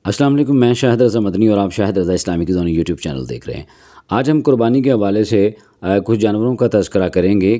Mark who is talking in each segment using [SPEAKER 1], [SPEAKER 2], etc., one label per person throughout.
[SPEAKER 1] السلام علیکم، میں شاہد رضا مدنی اور آپ شاہد رضا اسلامی کی زون یوٹیوب چینل دیکھ رہے ہیں۔ آج ہم قربانی کے حوالے سے کچھ جانوروں کا تذکرہ کریں گے،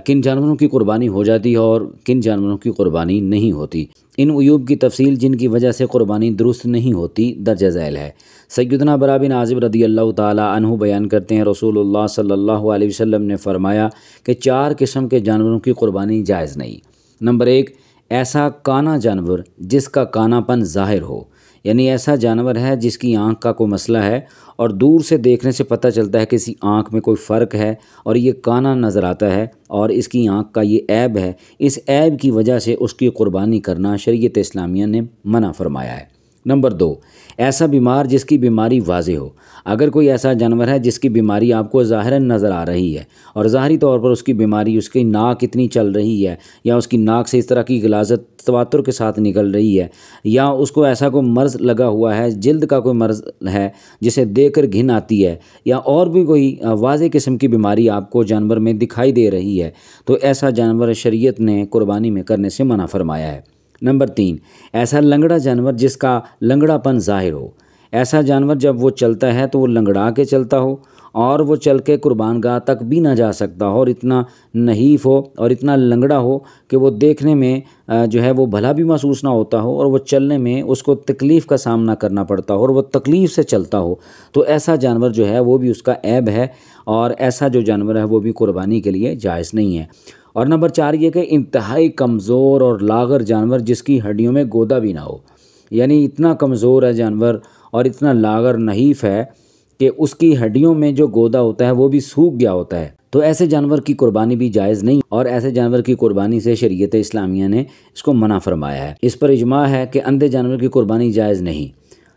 [SPEAKER 1] کن جانوروں کی قربانی ہو جاتی ہے اور کن جانوروں کی قربانی نہیں ہوتی۔ ان عیوب کی تفصیل جن کی وجہ سے قربانی درست نہیں ہوتی درج ذیل ہے۔ سیدنا برا بن عازب رضی اللہ تعالیٰ عنہ بیان کرتے ہیں، رسول اللہ صلی اللہ علیہ وسلم نے فرمایا کہ 4 قسم کے جانوروں کی قربانی جائز نہیں۔ نمبر 1، ایسا کانا جانور جس کا کانا پن ظاہر ہو، یعنی ایسا جانور ہے جس کی آنکھ کا کوئی مسئلہ ہے اور دور سے دیکھنے سے پتہ چلتا ہے کہ اس آنکھ میں کوئی فرق ہے اور یہ کانا نظر آتا ہے اور اس کی آنکھ کا یہ عیب ہے، اس عیب کی وجہ سے اس کی قربانی کرنا شریعت اسلامیہ نے منع فرمایا ہے۔ نمبر 2، ایسا بیمار جس کی بیماری واضح ہو۔ اگر کوئی ایسا جانور ہے جس کی بیماری آپ کو ظاہراً نظر آ رہی ہے اور ظاہری طور پر اس کی بیماری، اس کی ناک اتنی چل رہی ہے یا اس کی ناک سے اس طرح کی غلاظت تواتر کے ساتھ نکل رہی ہے، یا اس کو ایسا کوئی مرض لگا ہوا ہے، جلد کا کوئی مرض ہے جسے دیکھ کر گھن آتی ہے، یا اور بھی کوئی واضح قسم کی بیماری آپ کو جانور میں دکھائی دے رہی ہے، تو ایسا جانور شریعت نے قربانی میں کرنے سے منع فرمایا ہے۔ نمبر 3، ایسا لنگڑا جانور جس کا لنگڑا پن ظاہر ہو۔ ایسا جانور جب وہ چلتا ہے تو وہ لنگڑا کے چلتا ہو اور وہ چل کے قربان گاہ تک بھی نہ جا سکتا ہو، اور اتنا نحیف ہو اور اتنا لنگڑا ہو کہ وہ دیکھنے میں جو ہے وہ بھلا بھی محسوس نہ ہوتا ہو اور وہ چلنے میں اس کو تکلیف کا سامنا کرنا پڑتا ہو اور وہ تکلیف سے چلتا ہو، تو ایسا جانور جو ہے وہ بھی اس کا عیب ہے اور ایسا جو جانور ہے وہ بھی قربانی کے لیے جائز نہیں ہے۔ اور نمبر 4 یہ کہ انتہائی کمزور اور لاغر جانور جس کی ہڈیوں میں گودا بھی نہ ہو، یعنی اتنا کمزور ہے جانور اور اتنا لاغر نحیف ہے کہ اس کی ہڈیوں میں جو گودا ہوتا ہے وہ بھی سوکھ گیا ہوتا ہے، تو ایسے جانور کی قربانی بھی جائز نہیں، اور ایسے جانور کی قربانی سے شریعت اسلامیہ نے اس کو منع فرمایا ہے۔ اس پر اجماع ہے کہ اندھے جانور کی قربانی جائز نہیں،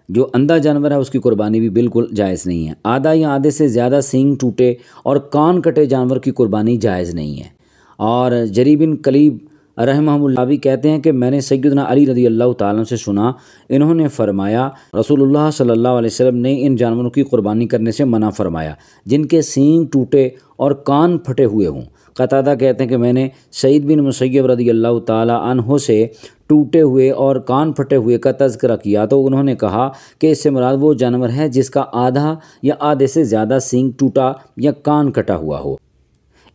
[SPEAKER 1] جو اندھا جانور ہے اس کی قربانی بھی بالکل جائز نہیں ہے۔ آدھا یا آدھے سے زیادہ سینگ ٹوٹے اور کان کٹے جانور کی قربانی جائز نہیں ہے۔ اور جری بن کلیب رحمہ اللہ بھی کہتے ہیں کہ میں نے سیدنا علی رضی اللہ تعالیٰ سے سنا، انہوں نے فرمایا رسول اللہ صلی اللہ علیہ وسلم نے ان جانوروں کی قربانی کرنے سے منع فرمایا جن کے سینگ ٹوٹے اور کان پھٹے ہوئے ہوں۔ قتادہ کہتے ہیں کہ میں نے سعید بن مسیب رضی اللہ تعالیٰ عنہ سے ٹوٹے ہوئے اور کان پھٹے ہوئے کا تذکرہ کیا تو انہوں نے کہا کہ اس سے مراد وہ جانور ہے جس کا آدھا یا آدھے سے زیادہ سینگ ٹوٹا یا کان کٹا ہوا ہو۔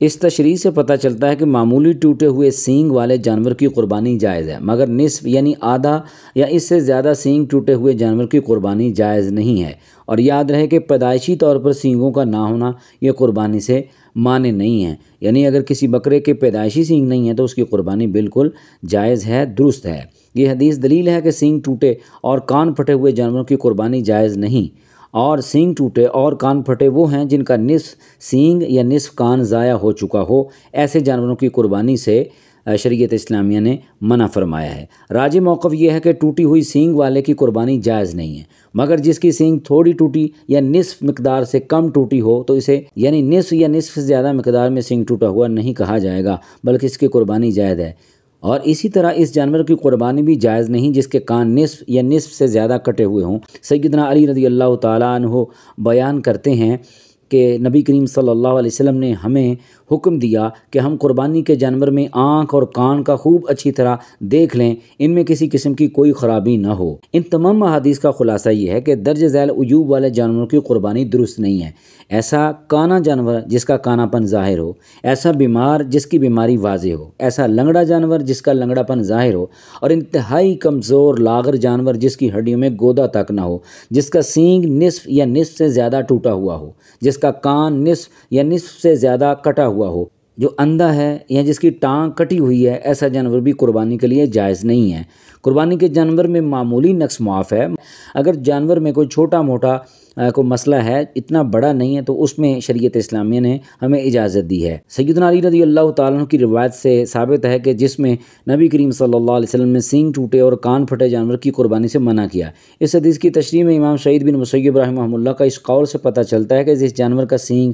[SPEAKER 1] اس تشریح سے پتہ چلتا ہے کہ معمولی ٹوٹے ہوئے سینگ والے جانور کی قربانی جائز ہے، مگر نصف یعنی آدھا یا اس سے زیادہ سینگ ٹوٹے ہوئے جانور کی قربانی جائز نہیں ہے۔ اور یاد رہے کہ پیدائشی طور پر سینگوں کا نہ ہونا یہ قربانی سے مانع نہیں ہے، یعنی اگر کسی بکرے کے پیدائشی سینگ نہیں ہے تو اس کی قربانی بالکل جائز ہے، درست ہے۔ یہ حدیث دلیل ہے کہ سینگ ٹوٹے اور کان پھٹے ہوئے جانوروں کی قربانی جائز نہیں، اور سینگ ٹوٹے اور کان پھٹے وہ ہیں جن کا نصف سینگ یا نصف کان ضائع ہو چکا ہو، ایسے جانوروں کی قربانی سے شریعت اسلامیہ نے منع فرمایا ہے۔ راجح موقف یہ ہے کہ ٹوٹی ہوئی سینگ والے کی قربانی جائز نہیں ہے، مگر جس کی سینگ تھوڑی ٹوٹی یا نصف مقدار سے کم ٹوٹی ہو تو اسے یعنی نصف یا نصف سے زیادہ مقدار میں سینگ ٹوٹا ہوا نہیں کہا جائے گا، بلکہ اس کی قربانی جائز ہے۔ اور اسی طرح اس جانور کی قربانی بھی جائز نہیں جس کے کان نصف یا نصف سے زیادہ کٹے ہوئے ہوں۔ سیدنا علی رضی اللہ تعالیٰ عنہ بیان کرتے ہیں کہ نبی کریم صلی اللہ علیہ وسلم نے ہمیں حکم دیا کہ ہم قربانی کے جانور میں آنکھ اور کان کا خوب اچھی طرح دیکھ لیں، ان میں کسی قسم کی کوئی خرابی نہ ہو۔ ان تمام احادیث کا خلاصہ یہ ہے کہ درج ذیل عیوب والے جانوروں کی قربانی درست نہیں ہے۔ ایسا کانا جانور جس کا کانا پن ظاہر ہو، ایسا بیمار جس کی بیماری واضح ہو، ایسا لنگڑا جانور جس کا لنگڑا پن ظاہر ہو، اور انتہائی کمزور لاغر جانور جس کی ہڈیوں میں گودا تک نہ ہو، جس کا سینگ نصف یا نصف سے زیادہ ٹوٹا ہوا ہو، جس کا کان نصف یا نصف سے زیادہ کٹا ہوا ہو، جو اندھا ہے یا جس کی ٹانگ کٹی ہوئی ہے، ایسا جانور بھی قربانی کے لیے جائز نہیں ہے۔ قربانی کے جانور میں معمولی نقص معاف ہے، اگر جانور میں کوئی چھوٹا موٹا کوئی مسئلہ ہے، اتنا بڑا نہیں ہے، تو اس میں شریعت اسلامیہ نے ہمیں اجازت دی ہے۔ سیدنا علی رضی اللہ تعالیٰ عنہ کی روایت سے ثابت ہے کہ جس میں نبی کریم صلی اللہ علیہ وسلم نے سینگ ٹوٹے اور کان پھٹے جانور کی قربانی سے منع کیا۔ اس حدیث کی تشریح میں امام سعید بن مسیب رحمہ اللہ کا اس قول سے پتہ چلتا ہے کہ جس جانور کا سینگ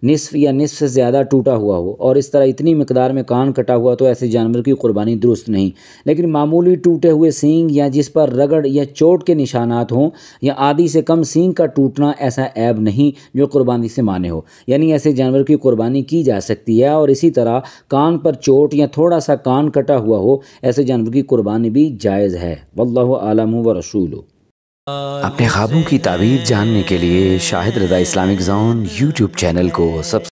[SPEAKER 1] نصف یا نصف سے زیادہ ٹوٹا ہوا ہو اور اس طرح اتنی مقدار میں کان کٹا ہوا تو ایسے جانور کی قربانی درست نہیں، لیکن معمولی ٹوٹے ہوئے سینگ یا جس پر رگڑ یا چوٹ کے نشانات ہوں یا آدھی سے کم سینگ کا ٹوٹنا ایسا عیب نہیں جو قربانی سے مانع ہو، یعنی ایسے جانور کی قربانی کی جا سکتی ہے۔ اور اسی طرح کان پر چوٹ یا تھوڑا سا کان کٹا ہوا ہو، ایسے جانور کی قربانی بھی جائز ہے۔ واللہ اعلم و رسولہ۔ اپنے خوابوں کی تعبیر جاننے کے لیے شاہد رضا اسلامک زون یوٹیوب چینل کو